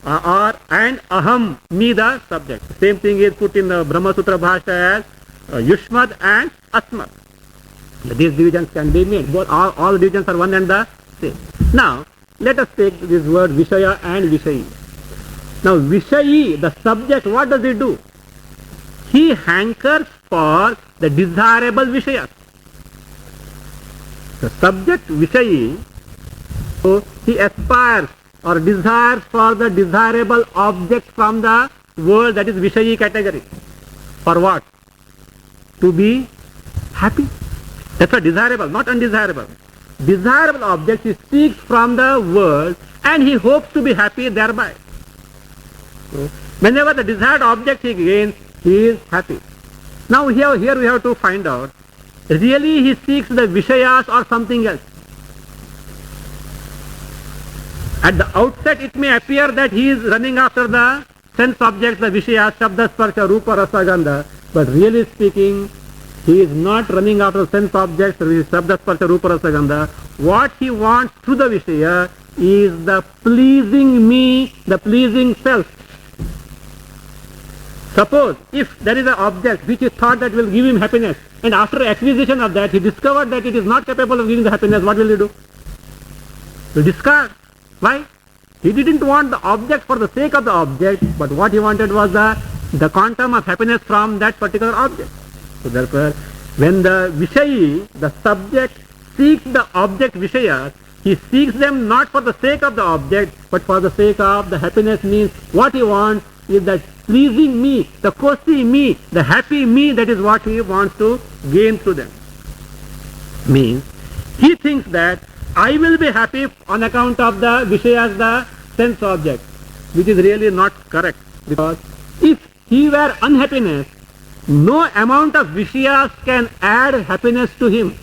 or and aham, me, the subject. Same thing is put in the Brahma Sutra Bhasha as Yushmad and Asmad. These divisions can be made. Both all divisions are one and the same. Now, let us take this word Vishaya and Vishayi. Now, Vishayi, the subject, what does he do? He hankers for the desirable Vishayas. The subject Vishayi, so he aspires or desires for the desirable object from the world, that is Vishayi category. For what? To be happy. That's a desirable, not undesirable. Desirable object he seeks from the world and he hopes to be happy thereby. So, whenever the desired object he gains, he is happy. Now here we have to find out, really he seeks the Vishayas or something else. At the outset it may appear that he is running after the sense objects, the Vishayas, Shabda, Sparsha, Rupa, Rasa, Gandha, but really speaking, he is not running after sense objects, Shabda, Sparsha, Rupa, Rasa, Gandha. What he wants through the Vishaya is the pleasing me, the pleasing self. Suppose if there is an object which he thought that will give him happiness, and after acquisition of that he discovered that it is not capable of giving the happiness, what will he do? He will discard. Why? He didn't want the object for the sake of the object, but what he wanted was the quantum of happiness from that particular object. So therefore, when the Vishayi, the subject, seeks the object Vishayas, he seeks them not for the sake of the object, but for the sake of the happiness. Means what he wants is that pleasing me, the kosi me, the happy me, that is what he wants to gain through them. Means he thinks that I will be happy on account of the Vishayas, the sense object, which is really not correct. Because if he were unhappiness, no amount of Vishayas can add happiness to him.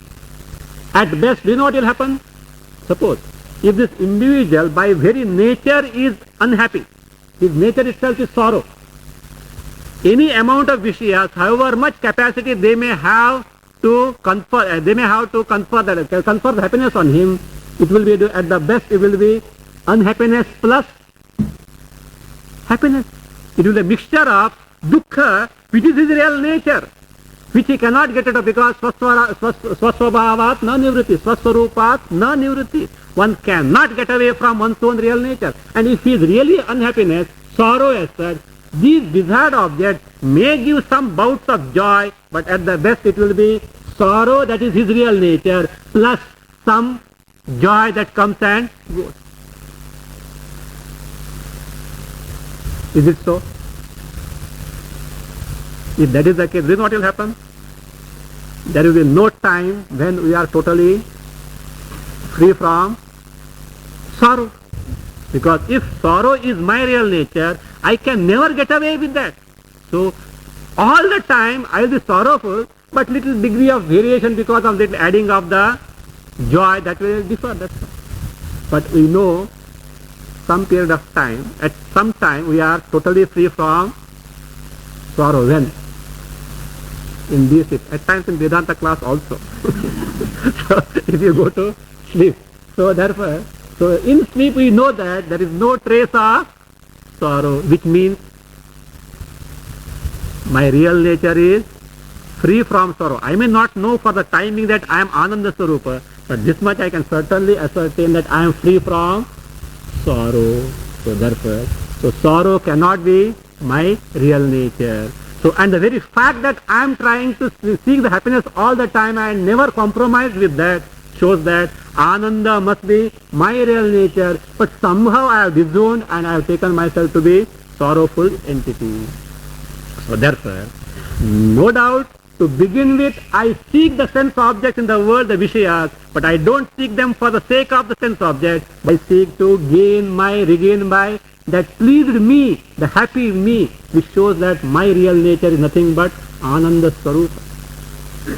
At best, do you know what will happen? Suppose, if this individual by very nature is unhappy, his nature itself is sorrow, any amount of Vishayas, however much capacity they may have to confer, confer the happiness on him, it will be, at the best, it will be unhappiness plus happiness. It will be a mixture of dukkha, which is his real nature, which he cannot get rid of because swasvabhavat na nivritti, swasvarupat na nivritti. One cannot get away from one's own real nature. And if he is really unhappiness, sorrow as such, these desired objects may give some bouts of joy, but at the best it will be sorrow, that is his real nature, plus some joy that comes and goes. Is it so? If that is the case, this is what will happen. There will be no time when we are totally free from sorrow. Because if sorrow is my real nature, I can never get away with that. So all the time I will be sorrowful, but little degree of variation because of little adding of the joy, that will differ. That's all. But we know some period of time, at some time we are totally free from sorrow. When? In this, at times in Vedanta class also. So if you go to sleep. So therefore, so in sleep we know that there is no trace of sorrow, which means my real nature is free from sorrow. I may not know for the timing that I am Ananda Swarupa, but this much I can certainly ascertain that I am free from sorrow. So therefore, so sorrow cannot be my real nature. So, and the very fact that I am trying to seek the happiness all the time and never compromise with that shows that Ananda must be my real nature, but somehow I have disowned and I have taken myself to be sorrowful entity. So therefore, no doubt, to begin with, I seek the sense objects in the world, the Vishayas, but I don't seek them for the sake of the sense object. I seek to regain my that pleased me, the happy me, which shows that my real nature is nothing but Ananda Swarupa.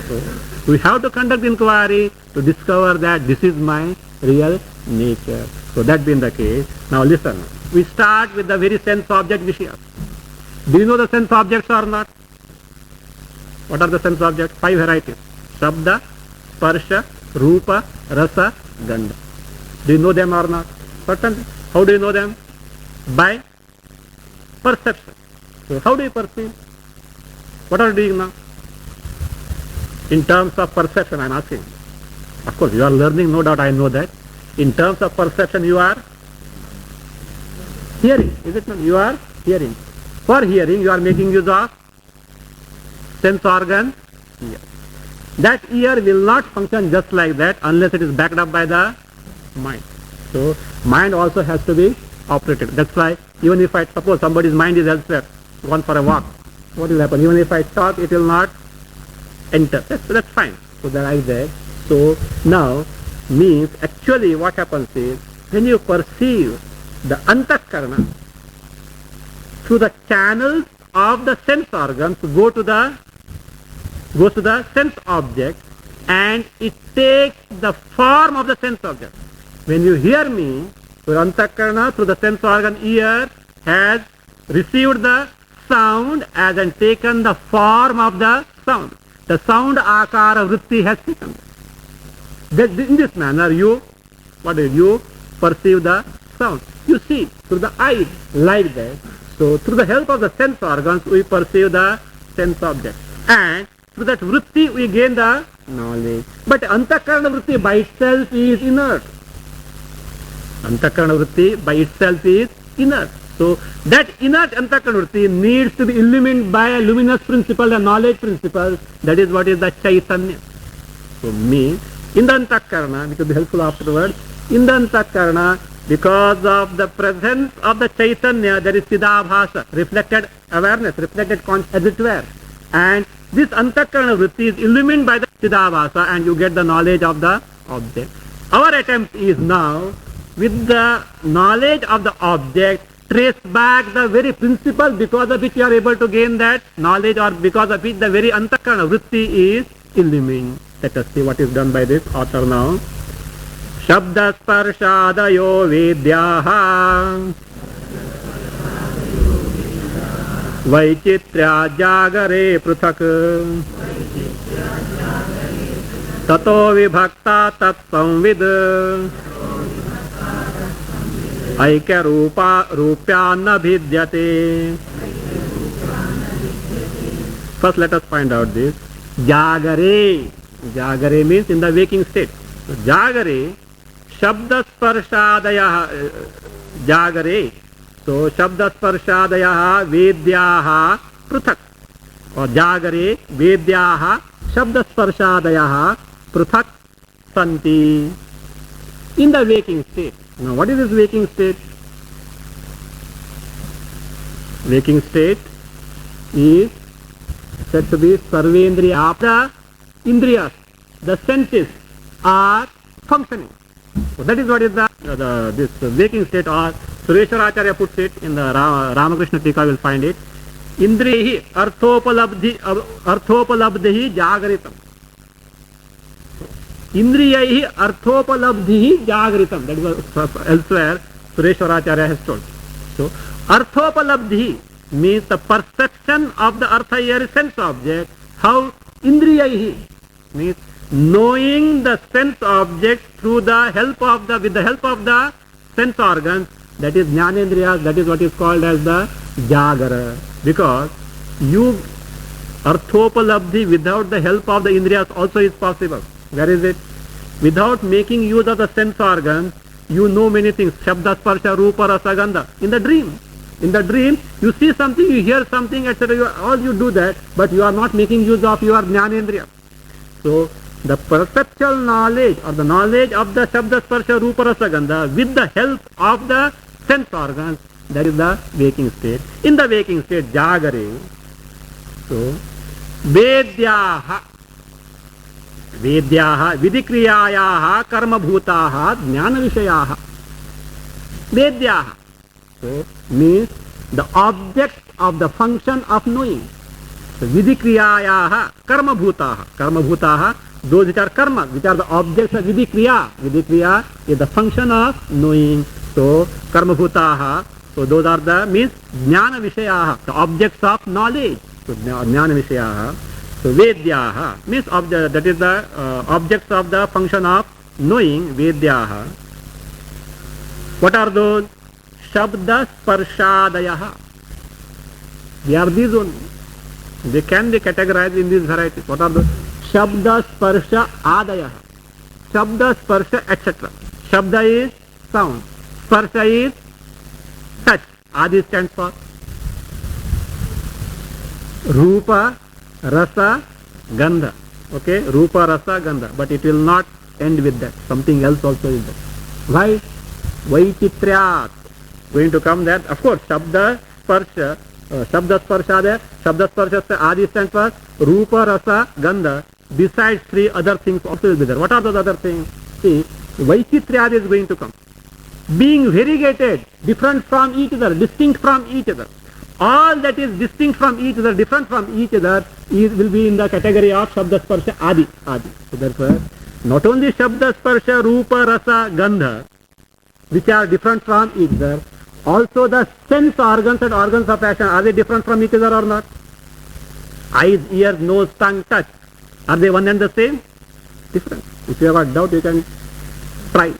So, we have to conduct inquiry to discover that this is my real nature. So that being the case, now listen, we start with the very sense object Vishya. Do you know the sense objects or not? What are the sense objects? 5 varieties. Shabda, Sparsha, Rupa, Rasa, Gandha. Do you know them or not? Certainly. How do you know them? By perception. So how do you perceive? What are you doing now? In terms of perception, I am asking. Of course, you are learning, no doubt I know that. In terms of perception, you are hearing, is it not? You are hearing. For hearing, you are making use of sense organ ear. That ear will not function just like that unless it is backed up by the mind. So, mind also has to be operated. That's why even if I suppose somebody's mind is elsewhere, gone for a walk, what will happen? Even if I talk, it will not enter. That's fine. So that I there. So now means actually what happens is when you perceive the antakarana through the channels of the sense organs goes to the sense object and it takes the form of the sense object. When you hear me, your antakarana through the sense organ ear has received the sound as and taken the form of the sound. The sound akara vritti has taken. In this manner you perceive the sound. You see through the eyes like that. So through the help of the sense organs we perceive the sense object. And through that vritti we gain the knowledge. But antakarana vritti by itself is inert. Antakarana vritti by itself is inert. So that inert antakarana vritti needs to be illumined by a luminous principle, a knowledge principle. That is what is the Chaitanya. So means in the antakarana, which will be helpful afterwards, in the antakarana, because of the presence of the Chaitanya, there is Siddhabhasa, reflected awareness, reflected consciousness as it were. And this antakarana vritti is illumined by the Siddhabhasa and you get the knowledge of the object. Our attempt is now, with the knowledge of the object, trace back the very principle because of which you are able to gain that knowledge or because of which the very antakarana vritti is illumined. Let us see what is done by this author now. Shabda sparshadayo vidyaha vaichitra jagare pruthak tato vibhakta tat samvid aikya rupyanna bhidyate. First let us find out this. Jagare. Jagare means in the waking state. So, Jagare, Shabda Sparshadaya Jagare. So Shabda Sparshadaya Vedyaha Pruthak. Or Jagare Vedyaha Shabda Sparshadaya Pruthak Santi. In the waking state. Now what is this waking state? Waking state is said to be Sarvendriya. The Indriyas, the senses are functioning. So that is what is this waking state, or Sureshwaracharya puts it in the Ramakrishna Tika, will find it. Indrihi arthopalabdhi jagaritam. Indriyaihi arthopalabdhi jagaritam. That is elsewhere Sureshwaracharya has told. So arthopalabdhi means the perception of the artha here is sense object. How indriyaihi means knowing the sense object through the help of with the help of the sense organs, that is jnanendriyas, that is what is called as the jagara. Because you arthopalabdhi without the help of the indriyas also is possible. Where is it? Without making use of the sense organs, you know many things. Shabda, sparsha, rupa, rasa, gandha. In the dream. In the dream, you see something, you hear something, etc. All you do that, but you are not making use of your jnanendriya. So, the perceptual knowledge or the knowledge of the Shabda, Sparsha, Rupa, Rasa, Gandha with the help of the sense organs, that is the waking state. In the waking state, Jagare. So, Vedyaha, Vidikriyayaha, Karma Bhutaha, Jnana Vishayaha. Vedyaha. So, means the object of the function of knowing. So vidikriyayaha karmabhutaha. Karmabhutaha, those which are karma, which are the objects of vidikriya. Vidikriya is the function of knowing. So karmabhutaha, so those are the means jnana vishayaha, the objects of knowledge. So jnana vishayaha. So vedyaha means that is the objects of the function of knowing, vedyaha. What are those? Shabda sparshadayaha. They are these only. They can be categorized in these varieties. What are those? Shabda sparsha adayaha. Shabda sparsha etc. Shabda is sound. Sparsha is touch. Adi stands for Rupa, Rasa, Gandha. Okay? Rupa, Rasa, Gandha. But it will not end with that. Something else also is there. Why? Vaichitryat. Going to come that, of course, Shabda Sparsha, Shabda Sparsha there, Shabda Sparsha Adi stands for Rupa, Rasa, Gandha. Besides three other things also will be there. What are those other things? See, Vaichitryat is going to come. Being variegated, different from each other, distinct from each other. All that is distinct from each other, different from each other, will be in the category of Shabda Sparsha Adi. So therefore, not only Shabda Sparsha, Rupa, Rasa, Gandha, which are different from each other, also the sense organs and organs of action, are they different from each other or not? Eyes, ears, nose, tongue, touch, are they one and the same? Different. If you have a doubt, you can try.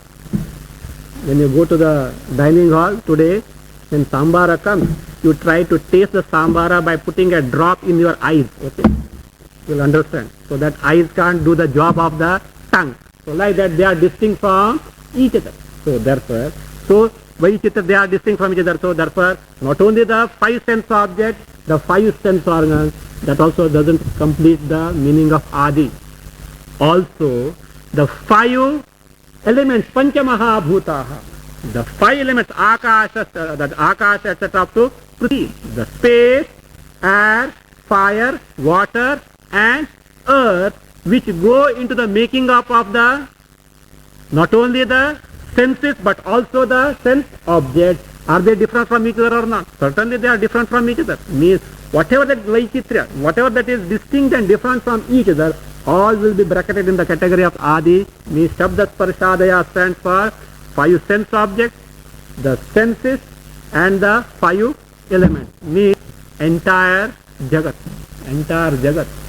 When you go to the dining hall today, when sambara comes, you try to taste the sambara by putting a drop in your eyes. Okay? You will understand. So that eyes can't do the job of the tongue. So like that they are distinct from each other. So therefore, they are distinct from each other. So therefore, not only the five sense objects, the five sense organs, that also doesn't complete the meaning of Adi. Also, the five elements, Panchamahabhutaha, the five elements, Akasha, that Akasha, etc. up to Prithvi, the space, air, fire, water, and earth, which go into the making up of the, not only the senses, but also the sense objects. Are they different from each other or not? Certainly they are different from each other. Means whatever that Vaichitra, whatever that is distinct and different from each other, all will be bracketed in the category of Adi. Means Shabda Sparshadaya stands for five sense objects, the senses, and the five elements. Means entire Jagat,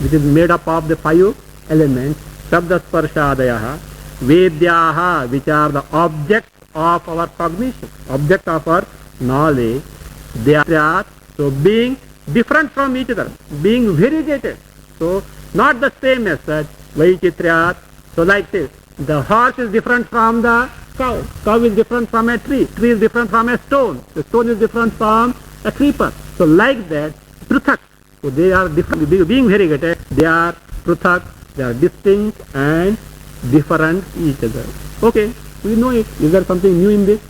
which is made up of the five elements. Shabda Sparshadaya, Vedyaha, which are the objects of our cognition, object of our knowledge. They are so being different from each other, being variegated. So not the same as such. Vaichitryat. So like this, the horse is different from the cow. Cow is different from a tree. Tree is different from a stone. The stone is different from a creeper. So like that, Pruthak. So they are different, being variegated. They are Pruthak. They are distinct and different each other. Okay, we know it. Is there something new in this?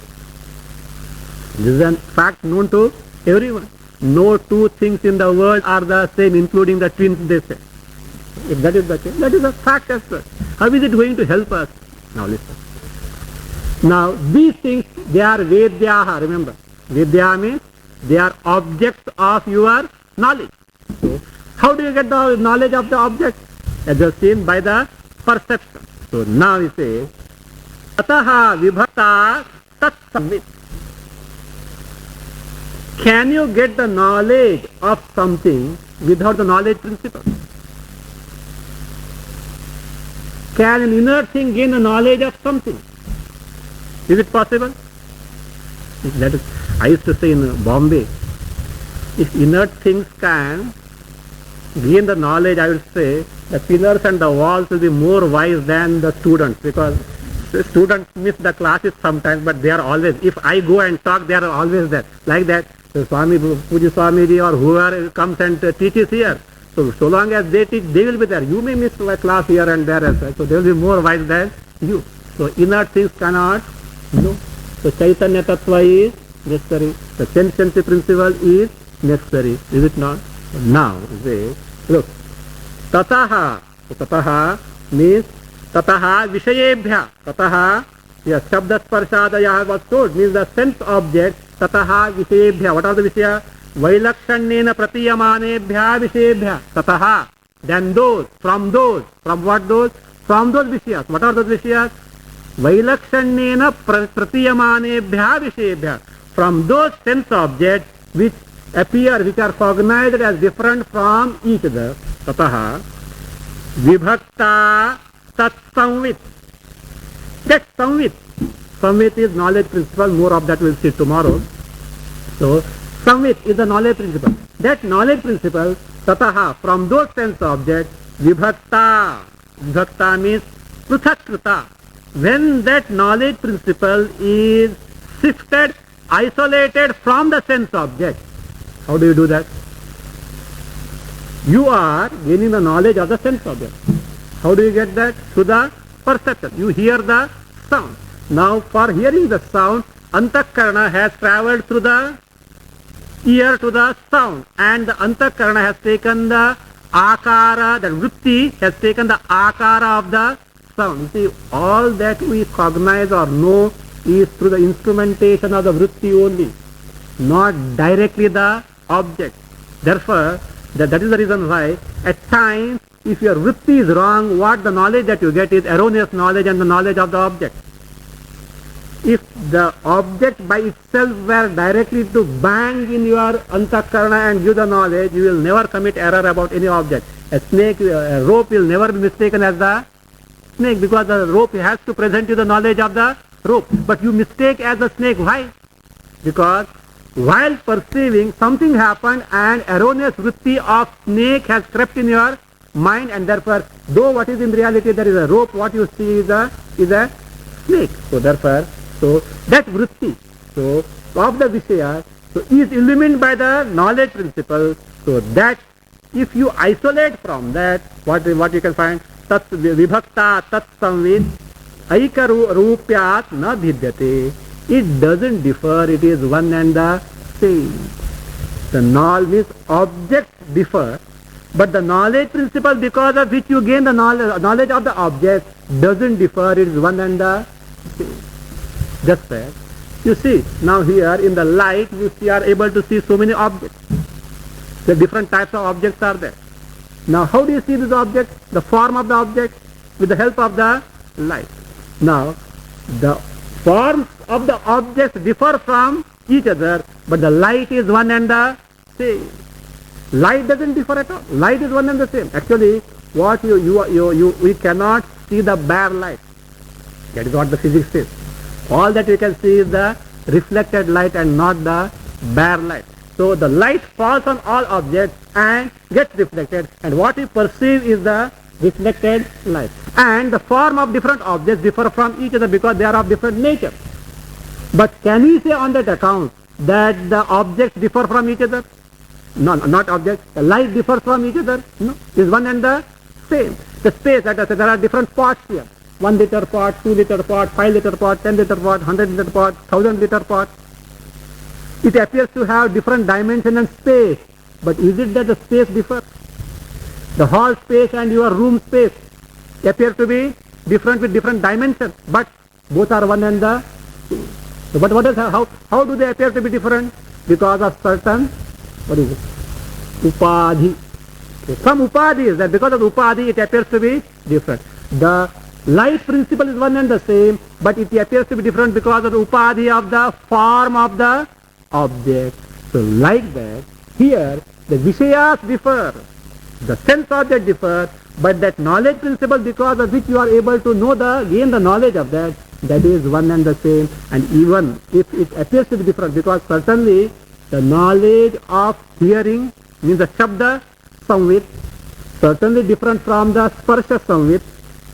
This is a fact known to everyone. No two things in the world are the same, including the twins, they say. If that is the case, that is a fact as such. How is it going to help us? Now listen. Now these things, they are Vedyaha, remember. Vedyaha means they are objects of your knowledge. So how do you get the knowledge of the object? As you have seen by the perception. So now we say, Ataha vibhata tat samvit. Can you get the knowledge of something without the knowledge principle? Can an inert thing gain the knowledge of something? Is it possible? That is, I used to say in Bombay, if inert things can gain the knowledge, I will say the pillars and the walls will be more wise than the students, because the students miss the classes sometimes, but they are always, if I go and talk, they are always there. Like that, the Swami, Puji Swamiji or whoever comes and teaches here, so long as they teach, they will be there. You may miss a class here and there as well, so they will be more wise than you. So inert things cannot know. So Chaitanya Tattva is necessary. The sense principle is necessary. Is it not? Now, say, look, Tataha. So Tataha means Tataha Vishayebhya. Tataha, yes, Shabda Sparshadaya was told, means the sense object Tataha Vishebhya. What are the Vishya? Vailakshanyena Pratiyamaneebhya Vishebhya. Tataha. Then those. From those. From what those? From those Vishyas. What are those Vishyas? Vailakshanyena Pratiyamaneebhya Vishebhya. From those sense objects which appear, which are cognized as different from each other. Tataha Vibhakta Tat Samvit. That Samvit. Samvit is knowledge principle. More of that we'll see tomorrow. So Samvit is the knowledge principle. That knowledge principle, Tataha, from those sense objects, Vibhakta. Vibhakta means Pruthakrita. When that knowledge principle is shifted, isolated from the sense object. How do you do that? You are gaining the knowledge of the sense object. How do you get that? Through the perception. You hear the sound. Now for hearing the sound, Antakarana has travelled through the ear to the sound, and the Antakarana has taken the akara, the vritti has taken the akara of the sound. You see, all that we cognize or know is through the instrumentation of the vritti only, not directly the object. Therefore, that is the reason why at times if your vritti is wrong, what the knowledge that you get is erroneous knowledge and the knowledge of the object. If the object by itself were directly to bang in your antakarana and give the knowledge, you will never commit error about any object. A snake, a rope will never be mistaken as the snake, because the rope has to present you the knowledge of the rope. But you mistake as the snake. Why? Because while perceiving, something happened and erroneous vritti of snake has crept in your mind, and therefore, though what is in reality there is a rope, what you see is a snake. So therefore, so that vritti, so of the Vishaya, so is illumined by the knowledge principle. So that if you isolate from that, what you can find, tat vibhakta tat samvid aika rupyat na bhidyate. It doesn't differ, it is one and the same. The knowledge means objects differ, but the knowledge principle because of which you gain the knowledge of the object doesn't differ, it is one and the same. Just that. You see, now here in the light you are able to see so many objects. The different types of objects are there. Now how do you see this object? The form of the object with the help of the light. Now the forms of the objects differ from each other, but the light is one and the same. Light doesn't differ at all. Light is one and the same. Actually, what we cannot see the bare light. That is what the physics says. All that we can see is the reflected light and not the bare light. So the light falls on all objects and gets reflected, and what we perceive is the reflected light. And the form of different objects differ from each other because they are of different nature. But can we say on that account that the objects differ from each other? No, not objects. The light differs from each other. No, it is one and the same. The space, let us say, there are different pots here. 1 liter pot, 2 liter pot, 5 liter pot, 10 liter pot, 100 liter pot, 1000 liter pot. It appears to have different dimension and space. But is it that the space differs? The hall space and your room space appear to be different with different dimensions, but both are one and the same. So what is how do they appear to be different? Because of certain, what is it? Upadhi. Okay. Some upadhi is that because of upadhi it appears to be different. The light principle is one and the same, but it appears to be different because of the upadhi of the form of the object. So like that, here the Vishayas differ, the sense object differ, but that knowledge principle because of which you are able to know gain the knowledge of that is one and the same. And even if it appears to be different, because certainly the knowledge of hearing means the Shabda Samvit, certainly different from the Sparsha Samvit,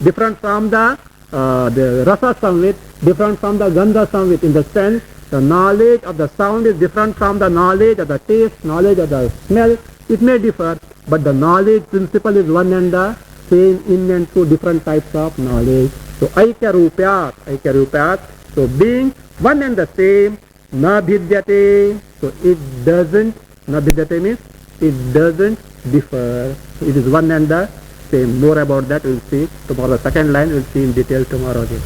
different from the Rasa Samvit, different from the Gandha Samvit, in the sense the knowledge of the sound is different from the knowledge of the taste, knowledge of the smell. It may differ, but the knowledge principle is one and the same in and through different types of knowledge. So Aikya Rupyat, so being one and the same, na bhidyate, so it doesn't, na bhidyate means it doesn't differ. It is one and the same. More about that we'll see tomorrow. The second line we'll see in detail tomorrow again.